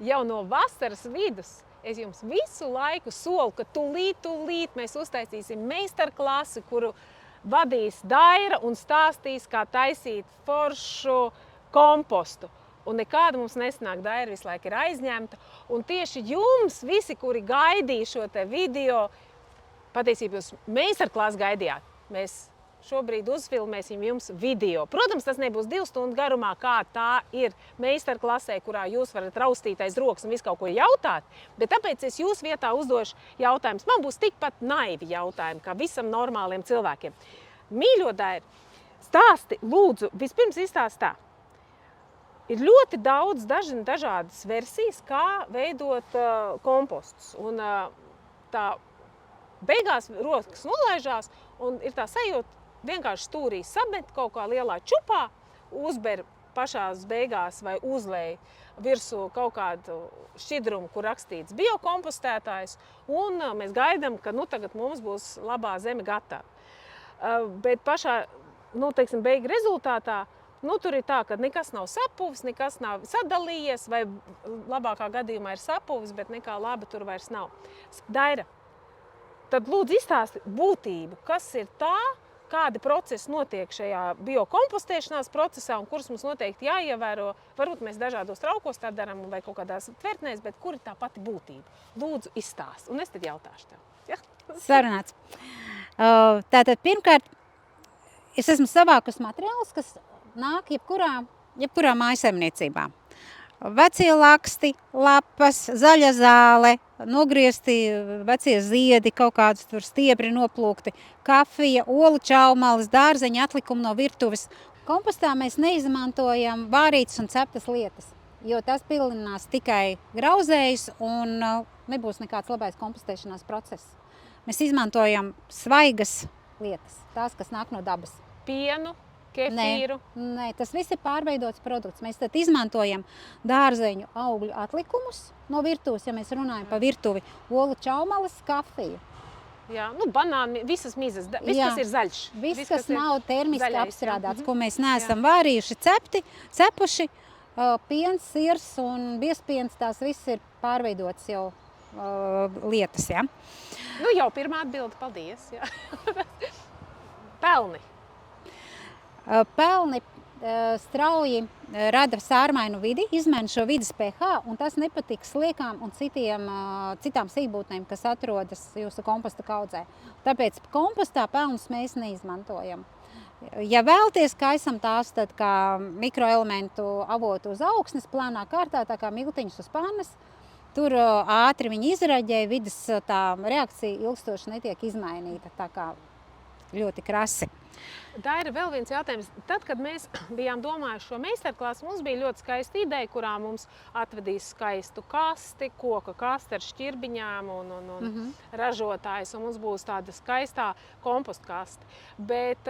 jau no vasaras vidus es jums visu laiku solu, ka tūlīt mēs uztaisīsim meistarklasi, kuru vadīs Daira un stāstīs, kā taisīt foršu kompostu. Un nekāda mums nesanāk, Daira visu laiku ir aizņemta. Un tieši jums, visi, kuri gaidīja šo te video, patiesībā jūs meistarklasi gaidījāt. Mēs šobrīd uzfilmēsim jums video. Protams, tas nebūs 2 stundu garumā, kā tā ir meistarklasē, kurā jūs varat raustīt aiz rokas un visu kaut ko jautāt, bet tāpēc es jūs vietā uzdošu jautājumus. Man būs tikpat naivi jautājumi, kā visam normāliem cilvēkiem. Mīļo Daira, stāsti, lūdzu, vispirms izstāsti tā. Ir ļoti daudz dažādas versijas, kā veidot kompostus. Un tā beigās rokas nolaižās un ir tā sajūta, vienkārši stūrī samet kaut kā lielā čupā, uzber pašās beigās vai uzlēj virsū kaut kādu šķidrumu, kur rakstīts biokompostētājs, un mēs gaidām, ka tagad mums būs labā zeme gatava. Bet pašā, beigu rezultātā, tur ir tā, ka nekas nav sapuvis, nekas nav sadalījies, vai labākā gadījumā ir sapuvis, bet nekā laba tur vairs nav. Daira, tad lūdzu izstāsti būtību, kas ir tā, kādi procesi notiek šajā biokompostēšanās procesā un kurus mums noteikti jāievēro. Varbūt mēs dažādos traukos tā darām vai kaut kādās tvertnēs, bet kur ir tā pati būtība? Lūdzu izstāsti, un es tad jautāšu tev. Ja? Sarunāts. Tātad pirmkārt, es esmu savākus materiālus, kas nāk jebkurā mājasemniecībā. Vecie laksti, lapas, zaļa zāle, nogriezti vecie ziedi, kaut kādus tur stiebri noplūkti, kafija, olu čaumalis, dārzeņa atlikumi no virtuves. Kompostā mēs neizmantojam vārītas un ceptas lietas, jo tas pilinās tikai grauzējus un nebūs nekāds labais kompostēšanās process. Mēs izmantojam svaigas lietas, tās, kas nāk no dabas. Pienu, kefīru? Nē, tas viss ir pārveidots produkts. Mēs tad izmantojam dārzeņu augļu atlikumus no virtuves, ja mēs runājam par virtuvi, olu čaumalis, kafiju. Jā, banāni, visas mizas, kas ir zaļš. Viss, kas nav termiski apstrādāts, ko mēs neesam vārījuši, cepuši, piens, sirs un biespiens, tās viss ir pārveidots jau lietas, ja? Jau pirmā atbilde, paldies. Jā. Pelni. Pelni strauji rada sārmainu vidi, izmaina šo vidas pH, un tas nepatīk sliekām un citām sīkbūtnēm, kas atrodas jūsu komposta kaudzē. Tāpēc kompostā pelnus mēs neizmantojam. Ja vēlaties, kaisam tās tad kā mikroelementu avotu uz augsnes plānā kārtā, tā kā miltiņus uz pannas, tur ātri viņi izraģē, vidas tā reakcija ilgstoši netiek izmainīta, tā kā ļoti krasi. Daira, vēl viens jautājums. Tad, kad mēs bijām domājuši šo meistarklasi, mums bija ļoti skaista ideja, kurā mums atvedīs skaistu kasti, koka kasti ar šķirbiņām un ražotājs, un mums būs tāda skaistā kompostkasti. Bet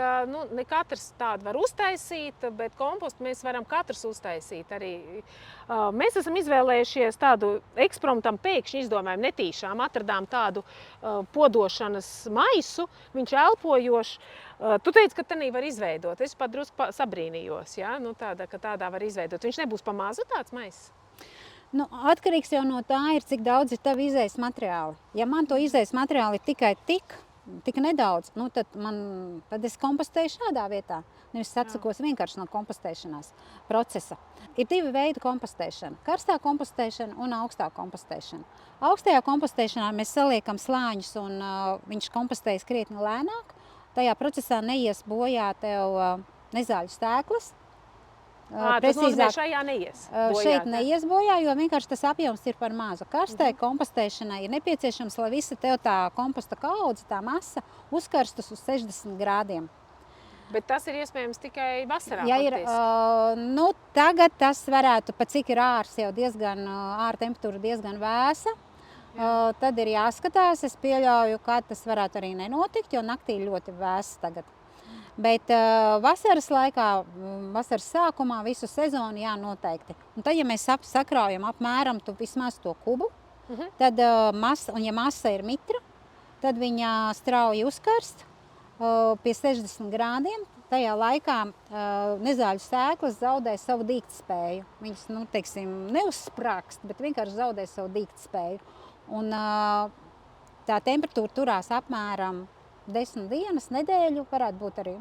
ne katrs tādu var uztaisīt, bet kompostu mēs varam katrs uztaisīt arī. Mēs esam izvēlējušies tādu ekspromptam pēkšņi izdomājumu netīšām, atradām tādu podošanas maisu, viņš elpojošs. Tu teici, ka tanī var izveidot. Es pat drusku sabrīnījos, ja? Ka tādā var izveidot. Viņš nebūs pa mazu tāds maiss? Atkarīgs jau no tā ir, cik daudz ir tavi izējas materiāli. Ja man to izējas materiāli ir tikai tik nedaudz, tad es kompostēju šādā vietā. Nevis atsakos vienkārši no kompostēšanās procesa. Ir 2 veidi kompostēšana. Karstā kompostēšana un augstā kompostēšana. Augstajā kompostēšanā mēs saliekam slāņus un viņš kompostējas krietni lēnāk. Tajā procesā neies bojā tev nezāļu stēklas. Tas nozīmē, šajā neies bojā? Šeit neies bojā, jo vienkārši tas apjoms ir par mazu. Karstai kompostēšanai ir nepieciešams, lai visa tev tā komposta kaudze, tā masa uzkarstus uz 60 grādiem. Bet tas ir iespējams tikai vasarā? Tagad tas varētu, pat cik ir ārs jau āra temperatūra diezgan vēsa. Tad ir jāskatās, es pieļauju, ka tas varētu arī nenotikt, jo naktī ļoti vēss tagad. Bet vasaras laikā, vasaras sākumā, visu sezonu, jā, noteikti. Un tad, ja mēs sakraujam apmēram vismaz to kubu, tad ja masa ir mitra, tad viņa strauji uzkarst pie 60 grādiem. tajā laikā nezāļu sēklas zaudē savu dīgtspēju. Viņas, teiksim, neuzsprākst, bet vienkārši zaudē savu dīgtspēju. Un tā temperatūra turās apmēram 10 dienas, nedēļu, varētu būt arī,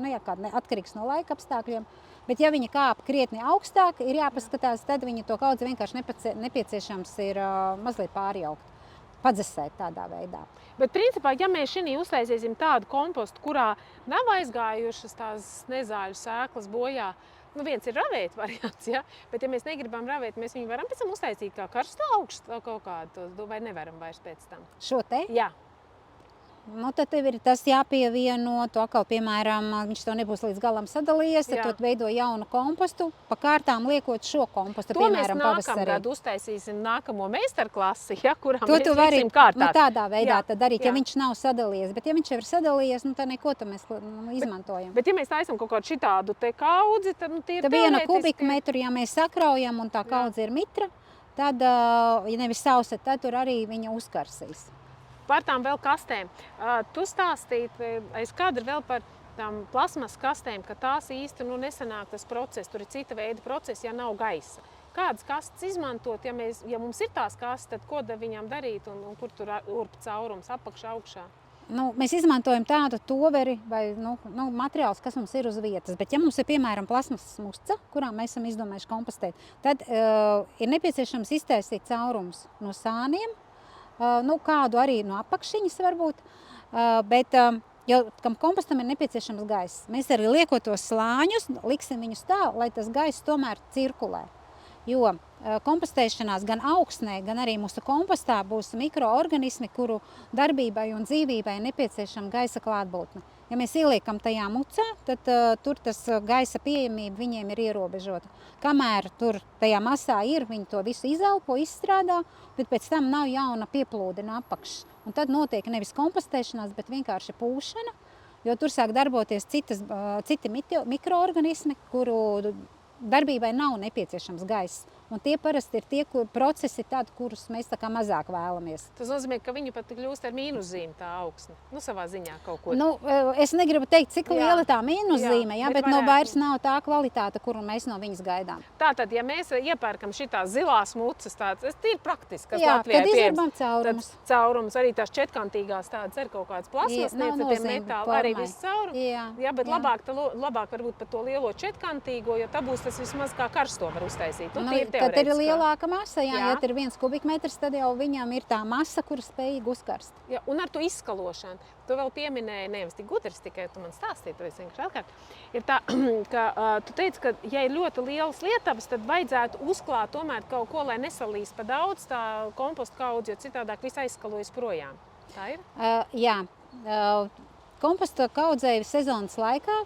atkarīgs no laika apstākļiem. Bet ja viņa kāp krietni augstāk, ir jāpaskatās, tad viņa to kaudzi vienkārši nepieciešams ir mazliet pārjaukt, padzesēt tādā veidā. Bet principā, ja mēs šī uztaisīsim tādu kompostu, kurā nav aizgājušas tās nezāļu sēklas bojā, viens ir ravēt variants, ja? Bet ja mēs negribam ravēt, mēs viņu varam pēc tam uztaisīt kā karstu augstu kaut kādu, vai nevaram vairs pēc tam? Šo te? Jā. Tad tev ir tas jāpievieno, to atkal, piemēram, viņš to nebūs līdz galam sadalījies, tad tu veido jaunu kompostu, pa kārtām liekot šo kompostu, piemēram, pavasarī. To mēs nākamgad uztaisīsim nākamo meistarklasi, ja, kurā to mēs liksim kārtās. Tādā veidā tad darīt, ja viņš nav sadalījies. Bet ja viņš jau ir sadalījies, tad neko to mēs izmantojam. Bet ja mēs taisam kaut kādu šitādu te kaudzi, tad tie ir teorētiski. 1 kubikmetru, ja mēs sakraujam un tā kaudze ir mitra, tad, ja nevis sausa, tad tur arī viņa uzkarsīs. Par tām vēl kastēm. Tu stāstīt aiz kadra vēl par tām plasmas kastēm, ka tās īsti nesanāk tas process. Tur ir cita veida process, ja nav gaisa. Kādas kastes izmantot, ja mums ir tās kastes, tad ko viņām darīt un kur tur urp caurums apakšā, augšā? Mēs izmantojam tādu toveri vai materiālus, kas mums ir uz vietas. Bet ja mums ir, piemēram, plasmasas musca, kurā mēs esam izdomājuši kompostēt, tad ir nepieciešams iztaisīt caurums no sāniem, kādu arī no apakšiņas varbūt, bet kam kompostam ir nepieciešams gaiss. Mēs arī liekot tos slāņus, liksim viņus tā, lai tas gaiss tomēr cirkulē. Jo kompostēšanās gan augsnē, gan arī mūsu kompostā būs mikroorganismi, kuru darbībai un dzīvībai nepieciešama gaisa klātbūtne. Ja mēs ieliekam tajā mucā, tad tur tas gaisa pieejamība viņiem ir ierobežota. Kamēr tur tajā masā ir, viņi to visu izelpo, izstrādā, bet pēc tam nav jauna pieplūde no apakšas. Un tad notiek nevis kompostēšanās, bet vienkārši pūšana, jo tur sāk darboties citi mikroorganismi, kuru darbībai nav nepieciešams gaiss. Un tie parasti ir tie procesi tādi, kurus mēs tā kā mazāk vēlamies. Tas nozīmē, ka viņi pat kļūst ar mīnuszīmi tā augsne. Savā ziņā kaut ko. Es negribu teikt, cik liela tā mīnuszīme, bet vairs nav tā kvalitāte, kuru mēs no viņas gaidām. Tātad, ja mēs iepērkam šitās zilās mucas, tas ir praktiski, kas jā, Latvijā tad izrabam caurumus. Tad caurums, arī tās četkantīgās tādas ir kaut kāds plasmas, metāli, arī viss caurums. Jā, bet labāk varbūt par to lielo četkantīgo, jo tā būs tas vismaz kā karsto var uztaisīt. Tad ir lielāka masa, ja ir 1 kubikmetrs, tad jau viņam ir tā masa, kura spējīga uzkarst. Jā, un ar to izskalošanu. Tu vēl pieminēji, nevis tik gudrs, tikai tu man stāstīji, tu esi vienkārši atkārt. Ir tā, ka tu teici, ka ja ir ļoti lielas lietavas, tad vajadzētu uzklāt tomēr kaut ko, lai nesalīs pa daudz tā kompostu kaudzi, jo citādāk viss aizskalojas projām. Tā ir? Jā. Komposta kaudzei sezonas laikā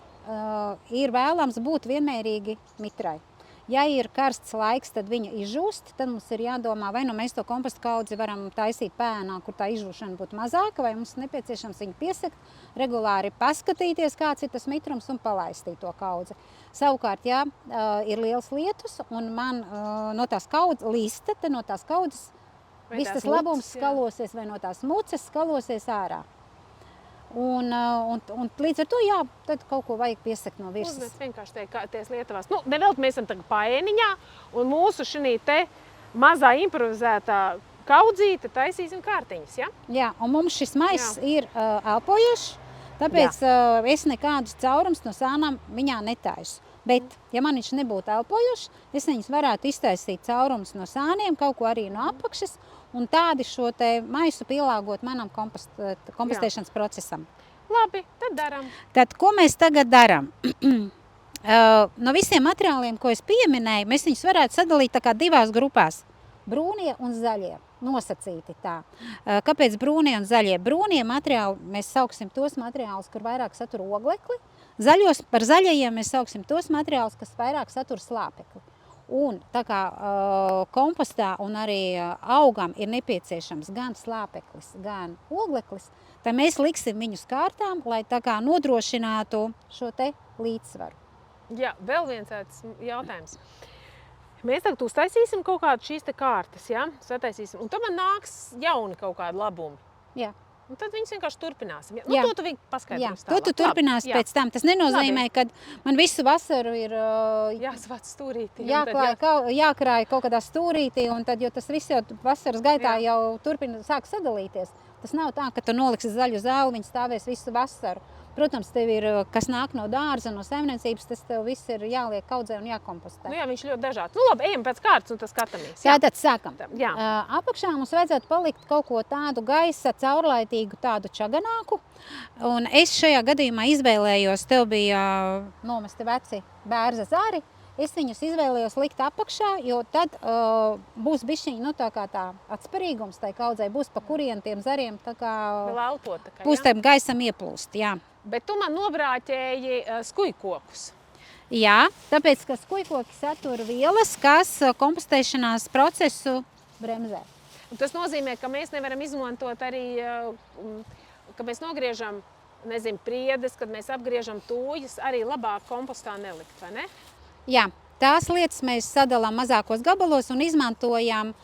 ir vēlams būt vienmērīgi mitrai. Ja ir karsts laiks, tad viņa izžūst, tad mums ir jādomā, vai mēs to kompostu kaudzi varam taisīt pēnā, kur tā izžūšana būtu mazāka, vai mums nepieciešams viņu piesekt, regulāri paskatīties, kāds ir tas mitrums un palaistīt to kaudzi. Savukārt, ja ir liels lietus un man no tās kaudzes līsta, tad no tās kaudzes viss tas labums skalosies vai no tās muces skalosies ārā. Un līdz ar to, jā, tad kaut ko vajag piesakt no virsmas. Uzmet vienkārši ties lietavās. Nevēlt mēs esam tagad paēniņā, un mūsu šī te mazā improvizētā kaudzīte taisīsim kārtiņas, ja? Jā, un mums šis maiss ir elpojošs, tāpēc es nekādus caurums no sānām viņā netaisu. Bet, ja man viņš nebūtu elpojošs, es viņus varētu iztaisīt caurumus no sāniem, kaut ko arī no apakšas, un tādi šo te maisu pielāgot manam kompostēšanas procesam. Labi, tad daram. Tad, ko mēs tagad daram? No visiem materiāliem, ko es pieminēju, mēs viņus varētu sadalīt tā kā 2 grupās. Brūnie un zaļie, nosacīti tā. Kāpēc brūnie un zaļie? Brūnie materiāli, mēs sauksim tos materiālus, kur vairāk satur oglekli. Par zaļajiem mēs sauksim tos materiālus, kas vairāk satur slāpekli. Un tā kā kompostā un arī augam ir nepieciešams gan slāpeklis, gan ogleklis, tad mēs liksim viņus kārtām, lai tā kā nodrošinātu šo te līdzsvaru. Jā, vēl viens jautājums. Mēs tagad uztaisīsim kaut kādu šīs te kārtas, ja? Sataisīsim, un tad man nāks jauni kaut kādi labumi. Jā. Un tad viņas vienkārši turpināsim. Jā. To tu viņi paskaidros to tu turpināsi pēc tam. Tas nenozīmē, ka man visu vasaru ir jāsvāc stūrītī. jākrāj kaut kādā stūrītī, un tad, jo tas viss jau vasaras gaitā jau sāk sadalīties. Tas nav tā, ka tu noliksi zaļu zāli, viņi stāvēs visu vasaru. Protams, tev ir, kas nāk no dārza, no saimniecības, tas tev viss ir jāliek kaudzē un jākompostē. Jā, viņš ļoti dažāds. Labi, ejam pēc kārtas un tas skatāmies. Tātad sākam. Jā. Apakšā mums vajadzētu palikt kaut ko tādu gaisa, caurlaitīgu, tādu čaganāku. Un es šajā gadījumā izvēlējos, tev bija nomesti veci bērza zari. Es viņus izvēlējos likt apakšā, jo tad būs bišķiņi, tā kā tā atsparīgums tai kaudzei, būs pa kurien tiem zariem tā kā vēl elpot. būs tam gaisam ieplūst, jā. Bet tu man nobrāķēji skujkokus. Jā, tāpēc, ka skujkoki satur vielas, kas kompostēšanās procesu bremzē. Un tas nozīmē, ka mēs nevaram izmantot arī, ka mēs nogriežam, priedes, kad mēs apgriežam tūjas, arī labāk kompostā nelikt, vai ne? Jā, tās lietas mēs sadalām mazākos gabalos un izmantojam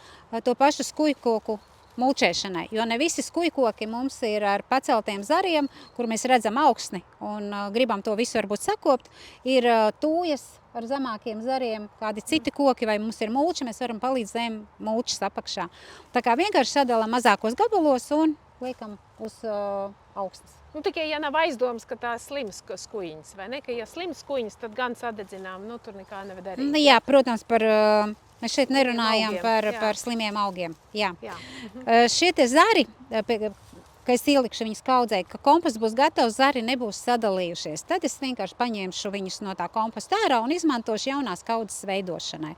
to pašu skujkoku mulčēšanai. Jo ne visi skujkoki mums ir ar paceltiem zariem, kur mēs redzam augsni un gribam to visu varbūt sakopt. Ir tūjas ar zemākiem zariem, kādi citi koki vai mums ir mulči, mēs varam palīdz zem mulčas apakšā. Tā kā vienkārši sadalām mazākos gabalos un liekam uz augsnes. Tikai, ja nav aizdomas, ka tā slims skujiņas, vai ne? Ka, ja slims skujiņas, tad gan sadedzinām, tur nekā nevar darīt. Jā, protams, mēs šeit nerunājam par slimiem augiem. Jā. Šie te zari, ka es ielikšu viņus kaudzē, ka komposts būs gatavs, zari nebūs sadalījušies. Tad es vienkārši paņemšu viņus no tā komposta ārā un izmantošu jaunās kaudzes veidošanai.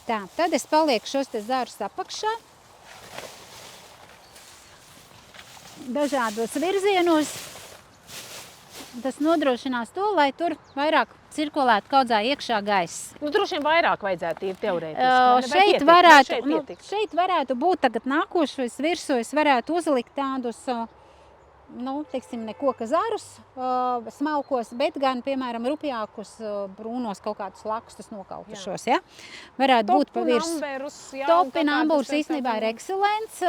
Tā, tad es palieku šos te zarus apakšā. Dažādos virzienos. Tas nodrošinās to, lai tur vairāk cirkulētu kaudzā iekšā gaiss. Droši vien vairāk vajadzētu ir teorētiski. Šeit varētu būt tagad nākošais virsū, es varētu uzlikt tādus, ne koka zarus smalkos, bet gan, piemēram, rupjākus, brūnos kaut kādus lakstus nokautušos, ja? Varētu būt pa virsmu. Topinamburs īstenībā ir ekscelents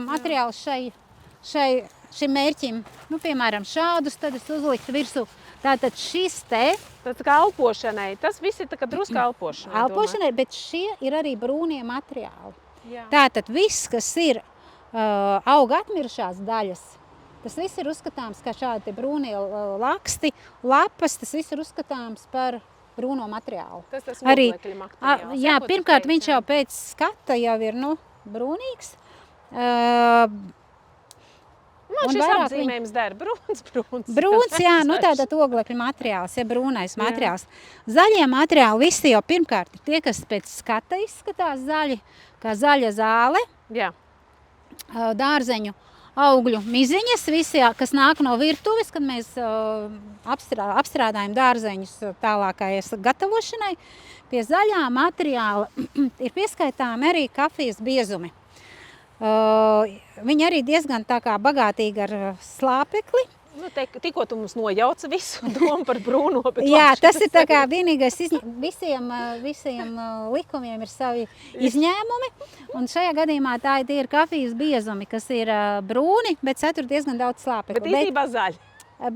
materiāls šim mērķim. Piemēram, šādus tad es uzliktu virsū. Tātad šis te... Tas kā elpošanai. Tas viss ir tā kā druska elpošanai. Elpošanai, bet šie ir arī brūnie materiāli. Jā. Tātad viss, kas ir auga atmirušās daļas, tas viss ir uzskatāms kā šādi brūnie laksti, lapas, tas viss ir uzskatāms par brūno materiālu. Tas oglekļa materiāls. Jā, pirmkārt, viņš jau pēc skata jau ir, brūnīgs. Man šis apzīmējums dara brūns. Brūns, jā, tātad oglekļa materiāls, ja brūnais materiāls. Zaļie materiāli visi jau pirmkārt ir tie, kas pēc skata izskatās zaļi, kā zaļa zāle, jā. Dārzeņu augļu miziņas, visi, kas nāk no virtuves, kad mēs apstrādājam dārzeņus tālākais gatavošanai. Pie zaļā materiāla ir pieskaitāmi arī kafijas biezumi. Viņi arī diezgan tā kā bagātīgi ar slāpekli. Tikko tu mums nojauca visu domu par brūno. Jā, tas ir tā kā vienīgais, visiem likumiem ir savi izņēmumi. Un šajā gadījumā tā ir kafijas biezumi, kas ir brūni, bet satur diezgan daudz slāpekli. Bet īstenībā zaļi.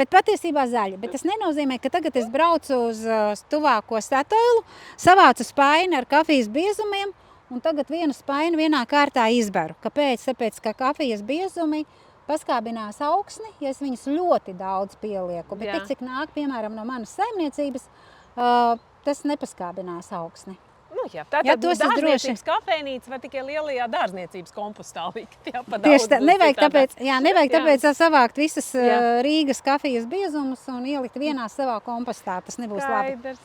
Bet patiesībā zaļi. Bet tas nenozīmē, ka tagad es braucu uz tuvāko Statoilu, savācu spaini ar kafijas biezumiem, un tagad vienu spaini vienā kārtā izberu. Kāpēc? Tāpēc, ka kafijas biezumi paskābinās augsni, ja es viņus ļoti daudz pielieku. Bet tik, cik nāk, piemēram, no manas saimniecības, tas nepaskābinās augsni. Jā, tātad dārzniecības kafejnīca vai tikai lielajā dārzniecības kompostā likt. Tieši tā, nevajag tāpēc savākt visas Rīgas kafijas biezumus un ielikt vienā savā kompostā. Tas nebūs labi.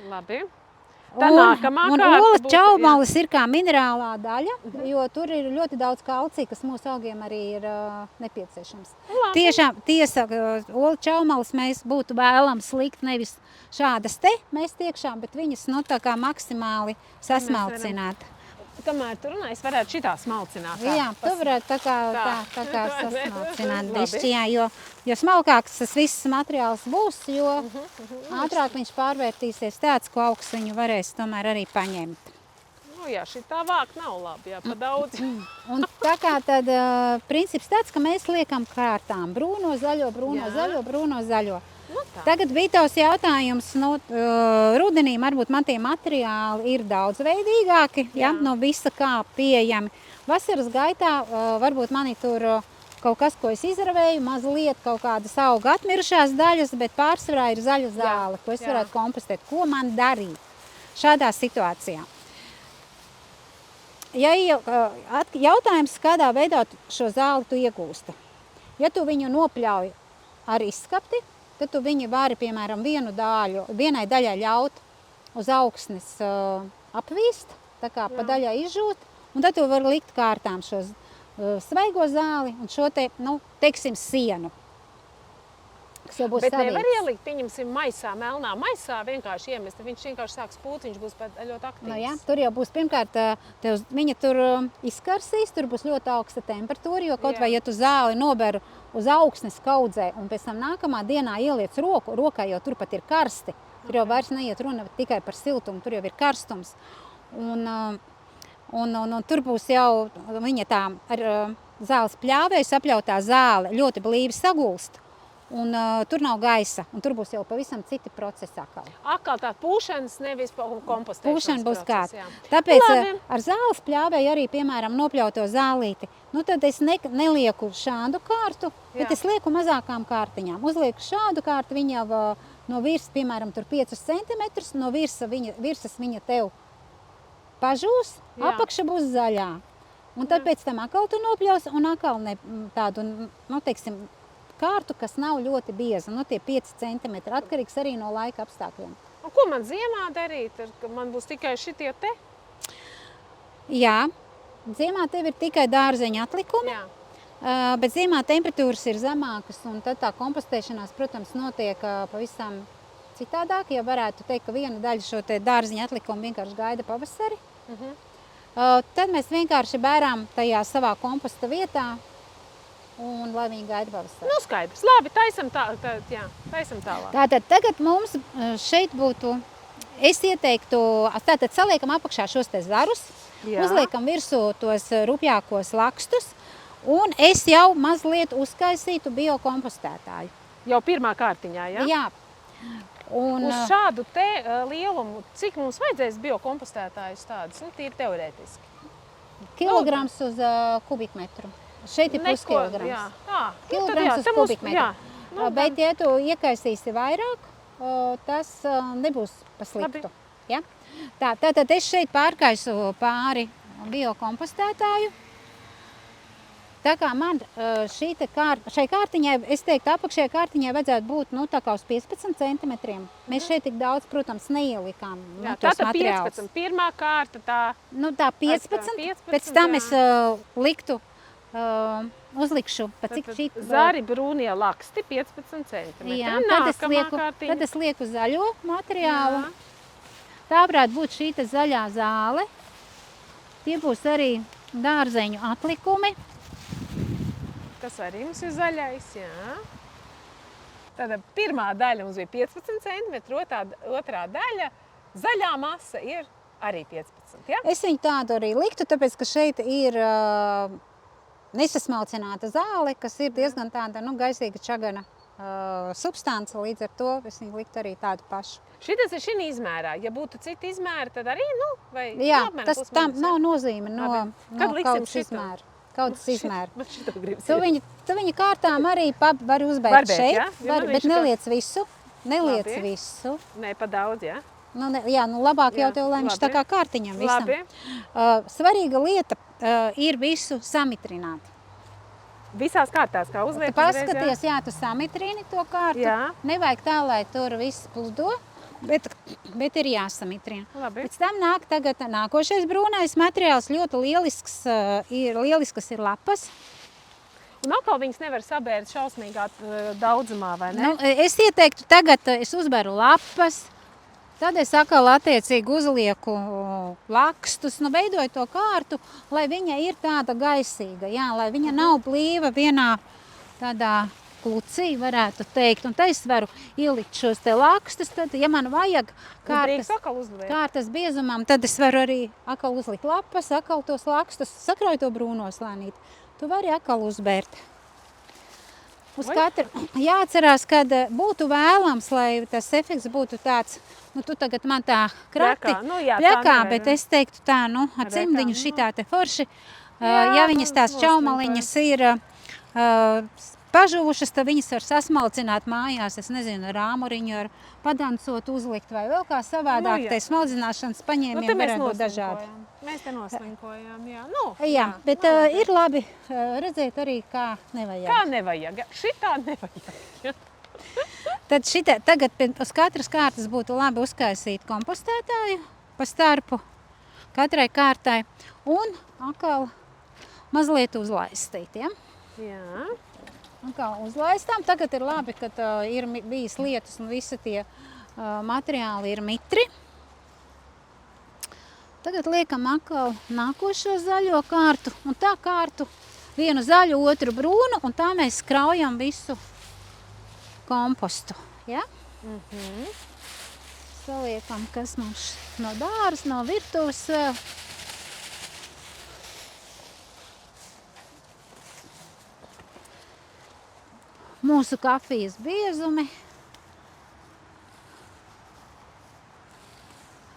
Labi. Tā nākamā kārta ola čaumalis ir kā minerālā daļa, jo tur ir ļoti daudz kalcija, kas mūsu augiem arī ir nepieciešams. Tiešām, tiesa, ola čaumalis mēs būtu vēlams likt nevis šādas te mēs tiekšām, bet viņas tā kā maksimāli sasmalcināt. Kamēr tu runā, es varētu šitā smalcināt. Jā, tu varētu tā kā sasmalcināt bišķi, jā, jo smalkāks tas viss materiāls būs, jo ātrāk viņš pārvērtīsies tāds, ko augs viņu varēs tomēr arī paņemt. Nu jā, šitā vāk nav labi, jā, pa daudz. Un tā kā tad princips tāds, ka mēs liekam kārtām brūno, zaļo, brūno, Jā. zaļo, brūno, zaļo. Nu tā. Tagad bija tavs jautājums, nu, rudenī varbūt man tie materiāli ir daudzveidīgāki, ja, Jā. no visa kā pieejami. Vasaras gaitā varbūt mani tur kaut kas, ko es izravēju, mazliet kaut kādas auga atmirušās daļas, bet pārsvarā ir zaļa zāle, ko es jā. varētu kompostēt. Ko man darīt šādā situācijā? Ja jautājums, kādā veidā šo zāli tu iegūsti. Ja tu viņu nopļauj ar izskapti, tad tu viņu vari, piemēram, vienai daļai ļaut uz augsnes apvīst, tā kā pa daļai izžūt, un tad tu vari likt kārtām šo svaigo zāli un šo te, nu, teiksim, sienu. Kas jau būs Bet nevar savīts. ielikt, pieņemsim, maisā, melnā maisā, vienkārši iemest, viņš vienkārši sāks pūt, viņš būs ļoti aktīvs. Nu, ja, tur jau būs pirmkārt, viņa tur izkarsīs, tur būs ļoti augsta temperatūra, jo kaut Jā. vai, ja tu zāli noberu uz augsnes kaudzē un pēc tam nākamā dienā ieliec rokā jau tur pat ir karsti, tur jau vairs neiet runa tikai par siltumu, tur jau ir karstums. Un tur būs jau viņa tā ar zāles pļāvēju apļautā zāle ļoti blīvi sagulst. Un tur nav gaisa, un tur būs jau pavisam citi procesi atkal. Atkal tā pūšanas, nevis kompostēšanas Pūšana būs process, kāda. jā. Tāpēc Labi. ar zāles pļāvēju arī, piemēram, nopļauto zālīti, nu tad es nelieku šādu kārtu, bet Jā. es lieku mazākām kārtiņām. Uzlieku šādu kārtu, viņa jau no virsas, piemēram, tur 5 centimetrus, no virsas viņa tev pažūs, Jā. apakša būs zaļā. Un tad pēc tam atkal tu nopļaus un atkal tādu, nu, teiksim, kārtu, kas nav ļoti bieza, nu tie 5 centimetri, atkarīgs arī no laika apstākļiem. Un ko man ziemā darīt? Man būs tikai šitie te? Jā, ziemā tev ir tikai dārzeņa atlikumi, Jā. bet ziemā temperatūras ir zemākas, un tad tā kompostēšanās, protams, notiek pavisam citādāk, ja varētu teikt, ka viena daļa šo te dārzeņa atlikumu vienkārši gaida pavasari. Tad mēs vienkārši bērām tajā savā komposta vietā, un lai viņi gaida pavasari. Nu, skaidrs. Labi, taisam tālāk. Tātad tagad mums šeit būtu, es ieteiktu, tātad saliekam apakšā šos te zarus, Jā. uzliekam virsū tos rupjākos lakstus, un es jau mazliet uzkaisītu biokompostētāju. Jau pirmā kārtiņā, ja? Jā. Un, Uz šādu te lielumu, cik mums vajadzēs biokompostētājus tādus, nu, tīri teorētiski? kilograms uz kubikmetru. Šeit ir puskilograms. Jā. Nu, Kilograms uz kubikmetru. Jā. Nu, Bet, ja tu iekaisīsi vairāk, tas nebūs pasliktu. Ja? Tātad es šeit pārkaisu pāri biokompostētāju. Tā kā man šai kārtiņai, es teiktu, apakšējai kārtiņai vajadzētu būt tā kā uz 15 centimetriem. Mēs šeit tik daudz, protams, neielikām tos Tātad materiālus. 15. Pirmā kārta tā. Tā 15, 15, pēc tam jā. es uzlikšu, pa cik šī... Zari brūnie laksti 15 centimetri. Jā, Nākamā tad es lieku zaļo materiālu. Jā. Tā varētu būt šī te zaļā zāle. Tie būs arī dārzeņu atlikumi. Tas arī mums ir zaļais, jā. Tāda pirmā daļa mums bija 15 centimetri, otrā daļa zaļā masa ir arī 15, ja? Es viņu tādu arī liktu, tāpēc, ka šeit ir nesasmalcināta zāle, kas ir diezgan tāda, gaisīga čagana substance, līdz ar to es viņu liktu arī tādu pašu. Šitas ir šī izmērā. Ja būtu citi izmēri, tad arī, vai Jā, apmēram tas plus tam mīnus, nav ja? nozīme no Kad liksim kaudzes šito? izmēra. Kaudzes izmēra. Man šito gribas. Tu viņu kārtām arī var uzbērt Varbēt, šeit, ja? Ja man bet viņš neliec visu. Neliec Labi. visu. Nē, pa daudz, ja? Labāk Jā, jau tev, lai viņš tā labi. kā kārtiņam visam. Labi. Svarīga lieta ir visu samitrināt. Visās kārtās, kā uzliek Tu paskaties, jā, tu samitrini to kārtu. Jā. Nevajag tā, lai tur viss pludo, bet ir jāsamitrina. Labi. Pēc tam nāk tagad nākošais brūnais materiāls, ļoti lielisks ir lapas. Un atkal viņas nevar sabērt šausmīgā daudzumā, vai ne? Es ieteiktu tagad, es uzberu lapas, tad es atkal attiecīgi uzlieku lakstus, veidoju to kārtu, lai viņa ir tāda gaisīga, jā, lai viņa nav blīva vienā tādā klucī, varētu teikt. Un te es varu ielikt šos te lakstus, tad, ja man vajag kārtas biezumam, tad es varu arī atkal uzlikt lapas, atkal tos lakstus, sakrauj to brūno slānīt. Tu vari atkal uzbērt. Uz katru jāatcerās, kad būtu vēlams, lai tas efekts būtu tāds, nu tu tagad man tā krati pļakā, bet es teiktu tā, nu, ar cimdiņu šitā te forši. Ja viņas tās čaumaliņas ir pažuvušas, tad viņas var sasmalcināt mājās, es nezinu, ar āmuriņu, ar padancot uzlikt vai vēl kā savādāk. Tai smaldzināšanas paņēmieni varētu būt dažādi. Mēs te noslinkojām, jā. Jā, bet ir labi redzēt arī, kā nevajag. Kā nevajag? Šitā nevajag. Tad tagad uz katras kārtas būtu labi uzkaisīt kompostētāju pa starpu katrai kārtai un atkal mazliet uzlaistīt, ja? Jā. Un kā uzlaistām, tagad ir labi, kad ir bijis lietus un visi tie materiāli ir mitri. Tagad liekam atkal nākošo zaļo kārtu un tā kārtu vienu zaļu, otru brūnu un tā mēs kraujam visu kompostu, ja? Saliekam, kas mums no dāras, no virtuves vēl. Mūsu kafijas biezumi.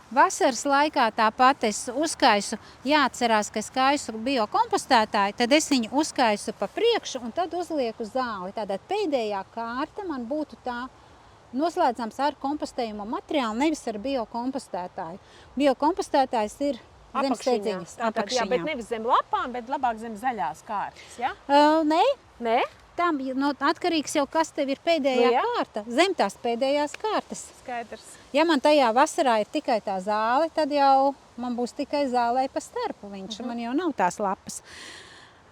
Vasaras laikā tāpat es uzkaisu, jāatcerās, ka es kaisu biokompostētāju, tad es viņu uzkaisu pa priekšu un tad uzlieku zāli. Tātad pēdējā kārta man būtu tā noslēdzams ar kompostējumu materiālu, nevis ar biokompostētāju. Biokompostētājs ir zem stedziņas, apakšiņā. Jā, bet nevis zem lapām, bet labāk zem zaļās kārtas, ja? Nē. Nē? Tam atkarīgs jau, kas tev ir pēdējā kārta, zem tās pēdējās kārtas. Skaidrs. Ja man tajā vasarā ir tikai tā zāle, tad jau man būs tikai zālē pa starpu viņš, man jau nav tās lapas.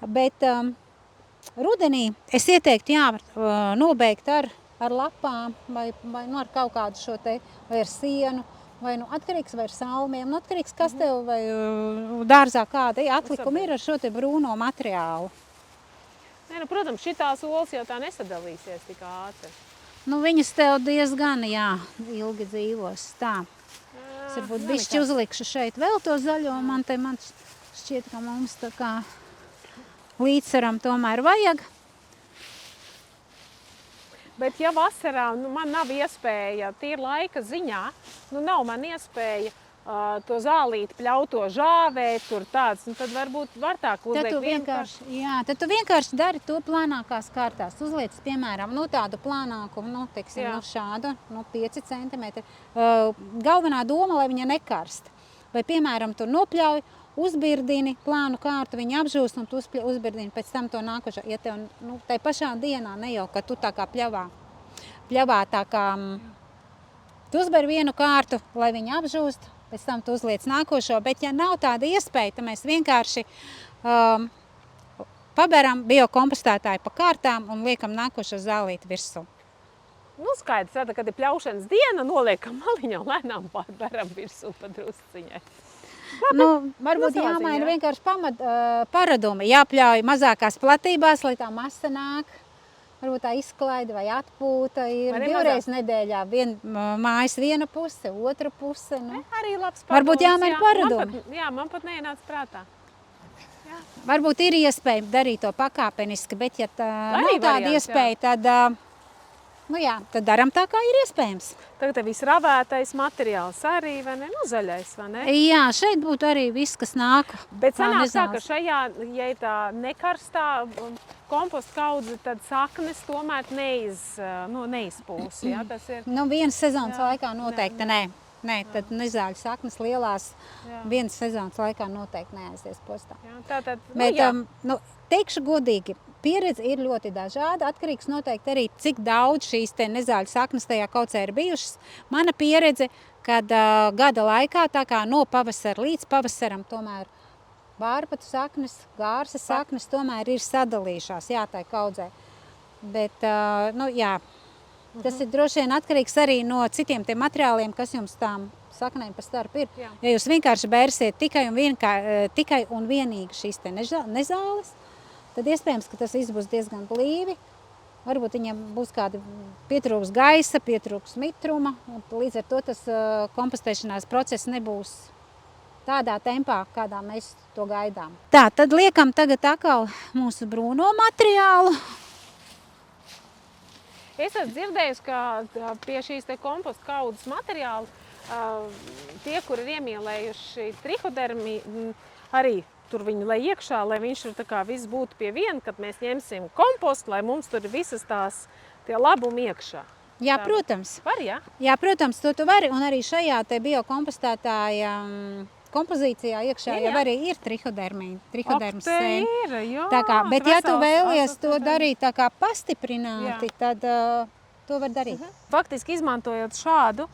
Bet rudenī es ieteiktu, nobeigt ar lapām vai ar kaut kādu šo te, vai ar sienu, vai atkarīgs vai ar salmiem, atkarīgs, kas tev vai dārzā kāda atlikuma ir ar šo te brūno materiālu. Nē, protams, šitās olas jau tā nesadalīsies tik ātri. Viņas tev diezgan, ilgi dzīvos. Tā. Es varbūt bišķi uzlikšu šeit vēl to zaļo, man šķiet, ka mums tā kā līdzsvaram tomēr vajag. Bet ja vasarā man nav iespēja, tīri laika ziņā, nav man iespēja to zālīti pļauto žāvēt, tur tāds, tad varbūt var tā uzliekt vienkārši. Jā, tad tu vienkārši dari to plānākās kārtās. Uzliec, piemēram, tādu plānākumu, šādu, 5 centimetri. Galvenā doma, lai viņa nekarst. Vai, piemēram, tu nopļauj, uzbirdini plānu kārtu, viņa apžūst un tu uzbirdini pēc tam to nākošo. Ja tev, tai pašā dienā ne jau, ka tu tā kā pļavā tā kā, tu uzber vienu kārtu, lai viņa apžūst, pēc tam tu uzliec nākošo, bet ja nav tāda iespēja, tad mēs vienkārši paberam biokompostētāju pa kārtām un liekam nākošo zālīti virsū. Skaidrs, tāda, kad ir pļaušanas diena, noliekam maliņā un lēnām pārberam virsū pa drusciņai. Varbūt jāmaina vienkārši paradumi, jāpļauj mazākās platībās, lai tā masa nāk. Varbūt tā izklaide vai atpūta ir divreiz nedēļā. Mājas viena puse, otra puse. Arī labs padoms. Varbūt jāmaina paradumi. Man pat neienāca prātā. Jā. Varbūt ir iespēja darīt to pakāpeniski, bet ja nav tāda iespēja, tad tad daram tā, kā ir iespējams. Tagad viss ravētais materiāls arī, vai ne? Zaļais, vai ne? Jā, šeit būtu arī viss, kas nāk. Bet sanāk tā, ka šajā, ja ir tā nekarstā komposta kaudze, tad saknes tomēr neizpūs. Ja? Tas ir... Vienas sezonas laikā noteikti nē. Nē, tad nezāļu saknes lielās vienas sezonas laikā noteikti neaizies postā. Bet, teikšu godīgi, pieredze ir ļoti dažāda, atkarīgs noteikti arī, cik daudz šīs te nezāļu saknes tajā kaudzē ir bijušas. Mana pieredze, kad gada laikā, tā kā no pavasara līdz pavasaram, tomēr vārpatu saknes, gārses saknes tomēr ir sadalījušās, tai kaudzē. Bet, tas ir droši vien atkarīgs arī no citiem tiem materiāliem, kas jums tām saknēm pa starp ir. Ja jūs vienkārši bērsiet tikai un vienīgi šīs te nezāles, tad iespējams, ka tas viss būs diezgan blīvi varbūt viņiem būs kāda pietrūks gaisa, pietrūks mitruma, un līdz ar to tas kompostēšanās process nebūs tādā tempā, kādā mēs to gaidām. Tā, tad liekam tagad atkal mūsu brūno materiālu. Es esmu dzirdējusi, ka pie šīs te komposta kaudzes materiāla tie, kur ir iemīlējuši trihodermi, arī tur viņu lai iekšā, lai viņš tur tā kā viss būtu pie viena, kad mēs ņemsim kompostu, lai mums tur visas tās tie labumi iekšā. Jā, protams. Var, jā? Jā, protams, to tu vari, un arī šajā te biokompostētāja kompozīcijā iekšā jau arī ir trihodermas sēne. Ir, jā. Tā kā, bet ja tu vēlies to darīt tā kā pastiprināti, tad to var darīt. Faktiski izmantojot šādu,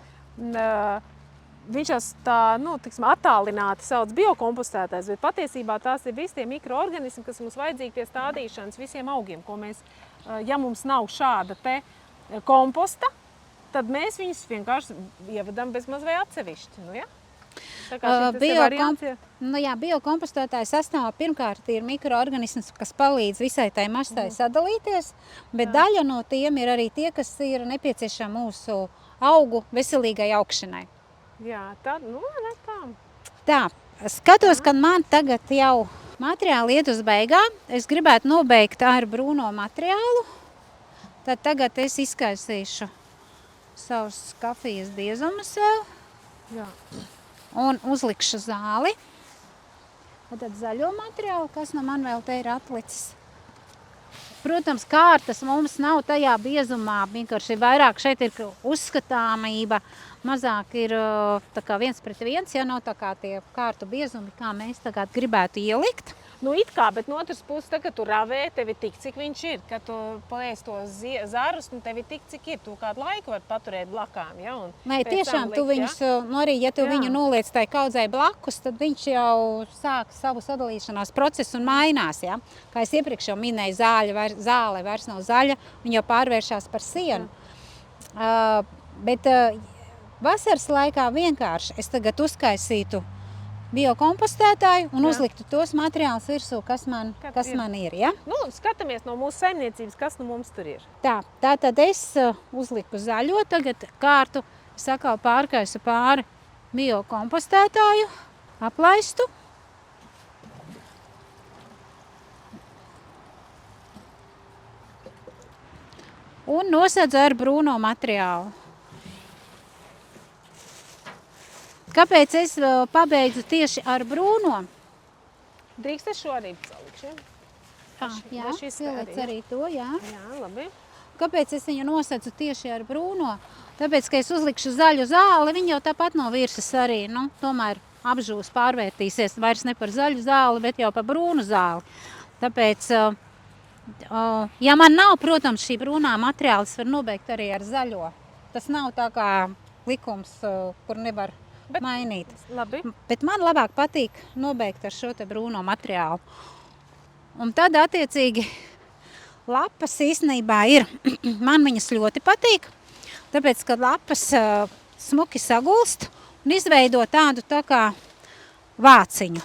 viņš tā, tiksim, attālināti sauc biokompostētājs, bet patiesībā tās ir visi tie mikroorganismi, kas mums vajadzīgi pie stādīšanas visiem augiem, ko mēs, ja mums nav šāda te komposta, tad mēs viņus vienkārši ievadam bez maz vai atsevišķi, nu ja? Biokompostētāja sastāvā pirmkārt ir mikroorganisms, kas palīdz visai tai mastai sadalīties, bet daļa no tiem ir arī tie, kas ir nepieciešami mūsu augu veselīgai augšanai. Jā, tad, tā. Tā, skatos, ka man tagad jau materiāli iet uz beigām. Es gribētu nobeigt ar brūno materiālu. Tad tagad es izkaisīšu savus kafijas biezumus sev. Jā. Un uzlikšu zāli. Un tad zaļo materiālu, kas no man vēl te ir atlicis. Protams, kārtas mums nav tajā biezumā, vienkārši vairāk šeit ir uzskatāmība, mazāk ir tā kā 1:1, ja nav tā kā tie kārtu biezumi, kā mēs tagad gribētu ielikt. Nu, it kā, bet no otras puses, kad tu ravē, tev ir tik, cik viņš ir. Kad tu paēst tos zarus, tev ir tik, cik ir. Tu kādu laiku var paturēt blakām, ja? Nē, tiešām, tu viņus, arī ja tu viņu noliec tai kaudzei blakus, tad viņš jau sāk savu sadalīšanās procesu un mainās, ja? Kā es iepriekš jau minēju, zāle vairs nav zaļa, viņa jau pārvēršās par sienu. Bet vasaras laikā vienkārši es tagad uzkaisītu biokompostētāju un uzliktu tos materiālus virsū, kas man ir. Ja? Skatāmies no mūsu saimniecības, kas nu mums tur ir. Tā tad es uzliku zaļo, tagad kārtu es atkal pārkaisu pāri biokompostētāju, aplaistu. Un nosedzu ar brūno materiālu. Kāpēc es pabeidzu tieši ar brūno? Drīkst es šo arī salikšu, ja? Jā, pieliec arī to, jā. Jā, labi. Kāpēc es viņu nosedzu tieši ar brūno? Tāpēc, ka es uzlikšu zaļu zāli, viņa jau tāpat no virsas arī, tomēr apžūs pārvērtīsies vairs ne par zaļu zāli, bet jau par brūnu zāli. Tāpēc, ja man nav, protams, šī brūnā materiāla, es varu nobeigt arī ar zaļo. Tas nav tā kā likums, kur nevar mainīt. Labi. Bet man labāk patīk nobeigt ar šo te brūno materiālu. Un tad, attiecīgi, lapas īstenībā ir, man viņas ļoti patīk, tāpēc, kad lapas smuki sagulst un izveido tādu tā kā vāciņu.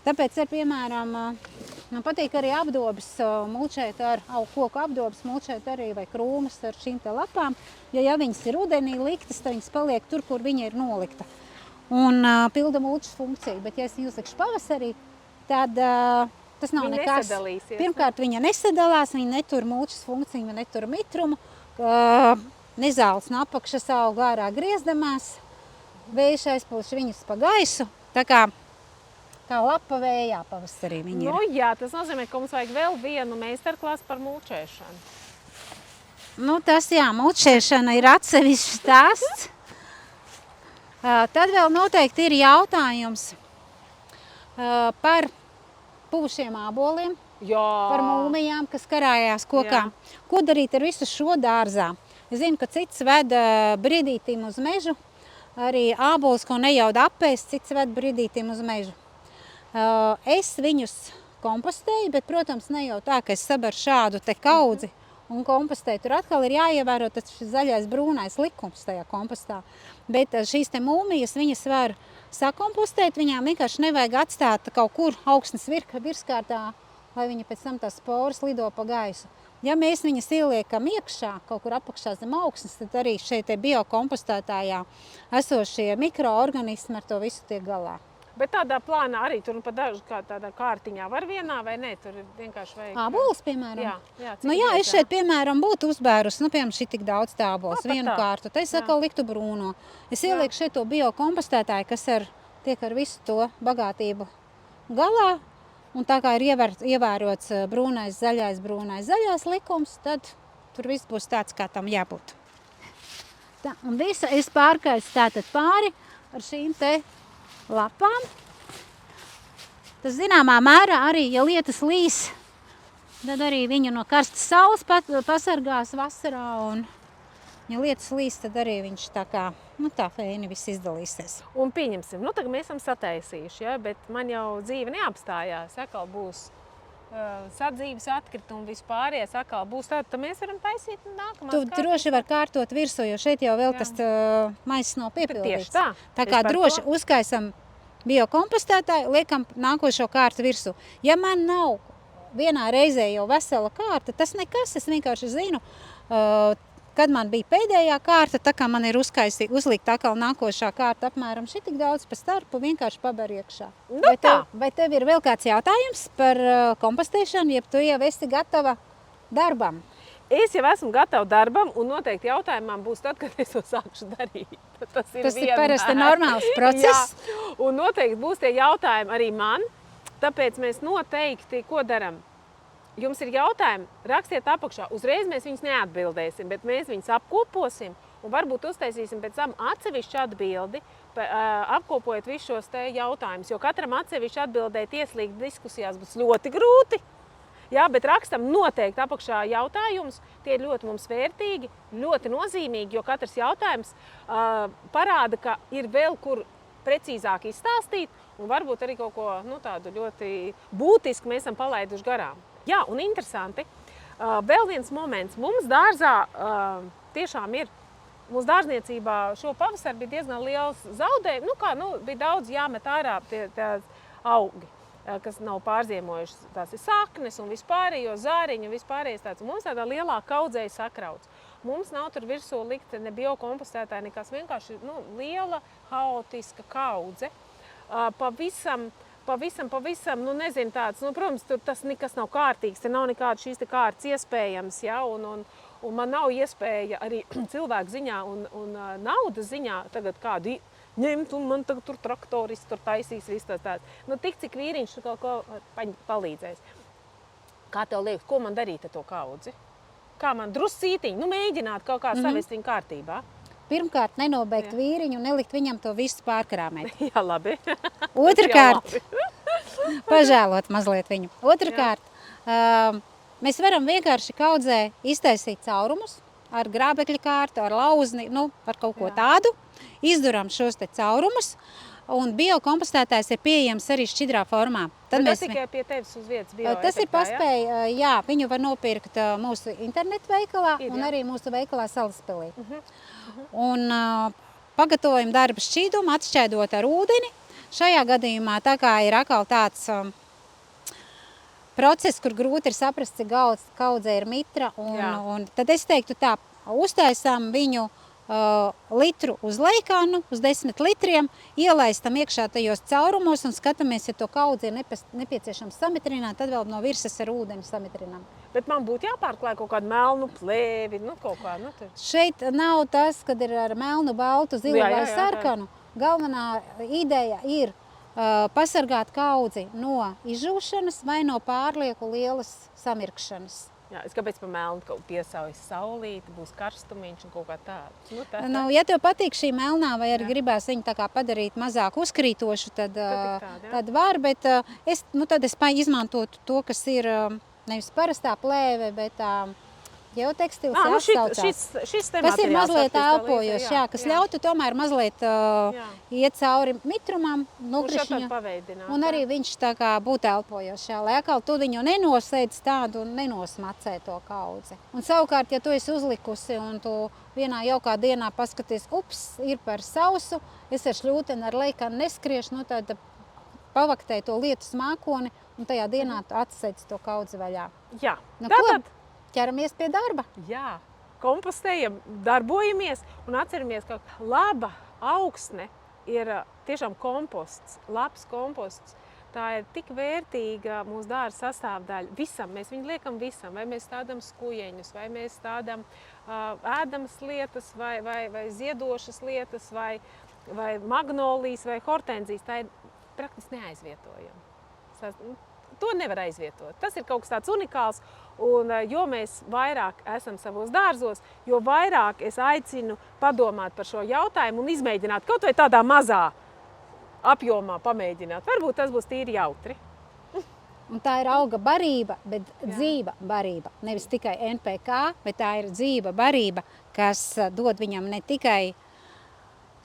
Tāpēc, piemēram, man patīk arī apdobis mulčēt ar koku apdobis, mulčēt arī vai krūmas ar šīm te lapām. Ja viņas ir rudenī liktas, tad viņas paliek tur, kur viņa ir nolikta. Un pilda mulčas funkciju. Bet, ja es viņu uzlikšu pavasarī, tad tas nav nekas. Pirmkārt, viņa nesadalās, viņa netur mulčas funkciju, viņa netur mitrumu. Nezāles no apakšas aug ārā griezdamās. Vējš aizpūš viņas pa gaisu. Tā kā lapa vējā pavasarī viņa ir. Jā, tas nozīmē, ka mums vajag vēl vienu meistarklasu par mulčēšanu. Tas mulčēšana ir atsevišķs stāsts. Tad vēl noteikti ir jautājums par pūšiem āboliem, par mūmijām, kas karājās kokā. Ko darīt ar visu šo dārzā? Es zinu, ka cits ved bridītim uz mežu, arī ābols, ko nejaud apēst, cits ved bridītim uz mežu. Es viņus kompostēju, bet, protams, ne jau tā, ka es sabaru šādu te kaudzi un kompostēju. Tur atkal ir jāievēro tas zaļais brūnais likums tajā kompostā. Bet šīs te mūmijas, viņas var sakompostēt, viņām vienkārši nevajag atstāt kaut kur augstnes virskārtā, lai viņa pēc tam tās sporas lido pa gaisu. Ja mēs viņas ieliekam iekšā, kaut kur apakšā zem augsnes, tad arī šeit biokompostētājā esošie mikroorganismi ar to visu tiek galā. Bet tādā plānā arī tur pa dažu kā tādā kārtiņā var vienā vai ne? Tur ir vienkārši vajag... Ābols, piemēram? Jā, Nu jā, es šeit, piemēram, būtu uzbērus, nu, piemēram, šī tik daudz tā ābols, vienu kārtu. Te es atkal liktu brūno. Es ielieku šeit to biokompostētāju, kas tiek ar visu to bagātību galā. Un tā kā ir ievērots brūnais, zaļais likums, tad tur viss būs tāds, kā tam jābūt. Tā, un visu es pārkaisu tātad pāri ar šīm te lapām. Tas zināmā mērā arī, ja lietas līs, tad arī viņu no karstas saules pasargās vasarā. Un, ja lietas līs, tad arī viņš tā kā, nu tā fēni viss izdalīsies. Un pieņemsim, nu tagad mēs esam sataisījuši, ja, bet man jau dzīve neapstājās. Atkal būs sadzīves atkritumi, vispārējais atkal būs tāda, tad mēs varam taisīt nākamās kārtas. Tu droši var kārtot virsū, jo šeit jau vēl tas maiss nav piepildīts. Tieši tā. Tā kā droši uzkaisam biokompostētāju, liekam nākošo kārtu virsū. Ja man nav vienā reizē jau vesela kārta, tas nekas, es vienkārši zinu, kad man bija pēdējā kārta, tā kā man ir uzlikt atkal nākošā kārta apmēram šitik daudz pa starpu, vienkārši paber iekšā. Nu Vai tev ir vēl kāds jautājums par kompostēšanu, ja tu jau esi gatava darbam? Es jau esmu gatava darbam, un noteikti jautājumam būs tad, kad es to sākšu darīt. Tas ir parasti normāls process. Jā, un noteikti būs tie jautājumi arī man, tāpēc mēs noteikti, ko daram? Jums ir jautājumi, rakstiet apakšā. Uzreiz mēs viņus neatbildēsim, bet mēs viņus apkoposim un varbūt uztaisīsim pēc tam atsevišķu atbildi, apkopojot visus šos te jautājumus. Jo katram atsevišķi atbildēt ieslīgt diskusijās būs ļoti grūti. Jā, bet rakstam noteikti apakšā jautājumus. Tie ir ļoti mums vērtīgi, ļoti nozīmīgi, jo katrs jautājums parāda, ka ir vēl kur precīzāk izstāstīt un varbūt arī kaut ko tādu ļoti būtisku mēs esam palaiduši garām. Jā, un interesanti. Vēl viens moments. Mums dārzā tiešām ir, mūsu dārzniecībā šo pavasaru bija diezgan liels zaudējums. Bija daudz jāmet ārā tie augi, kas nav pārziemojuši. Tās ir saknes un vispārējo zāriņu un vispārējais tāds. Mums tādā lielā kaudzēja sakrauts. Mums nav tur virsū likt ne biokompostētāji, nekas vienkārši liela, haotiska kaudze. Pavisam, nezinu tāds, protams, tur tas nekas nav kārtīgs, te nav nekāda šīs te kārtas iespējams, ja, un man nav iespēja arī cilvēku ziņā un naudas ziņā tagad kādu ņemt, un man tagad tur traktoris tur taisīs viss tāds. Tik cik vīriņš kaut ko palīdzēs. Kā tev liekas, ko man darīt ar to kaudzi? Kā man druscītiņi, mēģināt kaut kā savest viņu kārtībā? Pirmkārt, nenobeigt vīriņu un nelikt viņam to visu pārkrāmēt. Jā, labi. Otrakārt, pažēlot mazliet viņu. Otrakārt, mēs varam vienkārši kaudzē iztaisīt caurumus ar grābekļa kārtu, ar lauzni, ar kaut ko tādu. Izduram šos te caurumus. Un biokompostētājs ir pieejams arī šķidrā formā. Tas tikai pie tevis uz vietas bioefektā, tas ir paspēja, jā, viņu var nopirkt mūsu internetu veikalā un arī mūsu veikalā Salaspilī. Un pagatavojam darba šķīdumu, atšķaidot ar ūdeni. Šajā gadījumā tā kā ir atkal tāds process, kur grūti ir saprast, cik kaudze ir mitra. Un tad es teiktu tā, uztaisām viņu litru uz leikānu, uz 10 litriem, ielaistam iekšā tajos caurumos un skatāmies, ja to kaudzi ir nepieciešams samitrināt, tad vēl no virses ar ūdeni samitrinām. Bet man būtu jāpārklāj kaut kādu melnu plēvi, kaut kā, tur. Šeit nav tas, kad ir ar melnu, baltu, zilu vai sarkanu. Galvenā ideja ir pasargāt kaudzi no izžūšanas vai no pārlieku lielas samirkšanas. Jā, es kāpēc pa melnu kaut piesaujas saulīti, būs karstumiņš un kaut kā tādu. Ja tev patīk šī melnā vai arī gribās viņu tā kā padarīt mazāk uzkrītošu, tad var, bet tad es izmantotu to, kas ir nevis parastā plēve, bet geotekstils šis te kas ir mazliet elpojošs, kas ļautu tomēr mazliet iet cauri mitrumam, nokrišņu, un arī viņš tā kā būtu elpojošs, lai atkal tu viņu nenosēdz tādu un nenosmacē to kaudzi. Un savukārt, ja tu esi uzlikusi un tu vienā jaukā dienā paskaties, ir par sausu, es ar šļūteni ar leikanu neskriešu, tad pavaktēju to lietu smākoni un tajā dienā tu atsēdz to kaudzi vaļā. Jā, ķeramies pie darba. Jā, kompostējam, darbojamies un atceramies, ka laba augsne ir tiešām komposts, labs komposts. Tā ir tik vērtīga mūsu dārza sastāvdaļa. Visam, mēs viņu liekam visam. Vai mēs stādām skujeņus, vai mēs stādām ēdamas lietas, vai ziedošas lietas, vai magnolijas, vai hortenzijas. Tā ir praktiski neaizvietojama. To nevar aizvietot. Tas ir kaut kas tāds unikāls. Un jo mēs vairāk esam savos dārzos, jo vairāk es aicinu padomāt par šo jautājumu un izmēģināt kaut vai tādā mazā apjomā pamēģināt. Varbūt tas būs tīri jautri. Un tā ir auga barība, bet dzīva barība. Nevis tikai NPK, bet tā ir dzīva barība, kas dod viņam ne tikai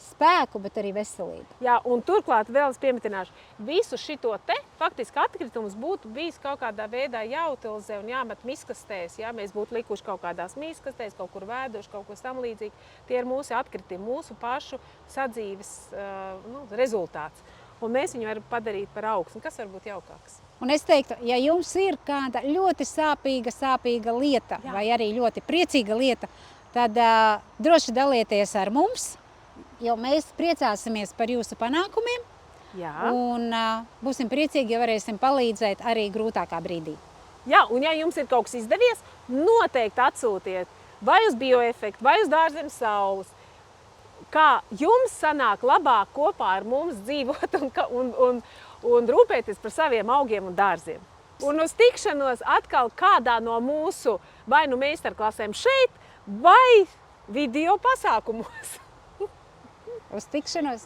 spēku, bet arī veselību. Jā, un turklāt vēl es piemetināšu, visu šito te faktiski atkritumus būtu bijis kaut kādā veidā jāutilizē un jāmet miskastēs. Ja? Mēs būtu likuši kaut kādās miskastēs, kaut kur vēduši, kaut ko tam līdzīgi. Tie ir mūsu atkritumi, mūsu pašu sadzīves rezultāts. Un mēs viņu varam padarīt par augsni. Kas var būt jaukāks? Un es teiktu, ja jums ir kāda ļoti sāpīga lieta, vai arī ļoti priecīga lieta, tad droši dalieties ar mums, jo mēs priecāsimies par jūsu panākumiem. Jā. Un būsim priecīgi, ja varēsim palīdzēt arī grūtākā brīdī. Jā, un ja jums ir kaut kas izdevies, noteikti atsūtiet vai uz bioefektu, vai uz Dārzemes saules. Kā jums sanāk labāk kopā ar mums dzīvot un rūpēties par saviem augiem un dārziem. Un uz tikšanos atkal kādā no mūsu vai nu meistarklasēm šeit, vai video pasākumos. Uz tikšanos!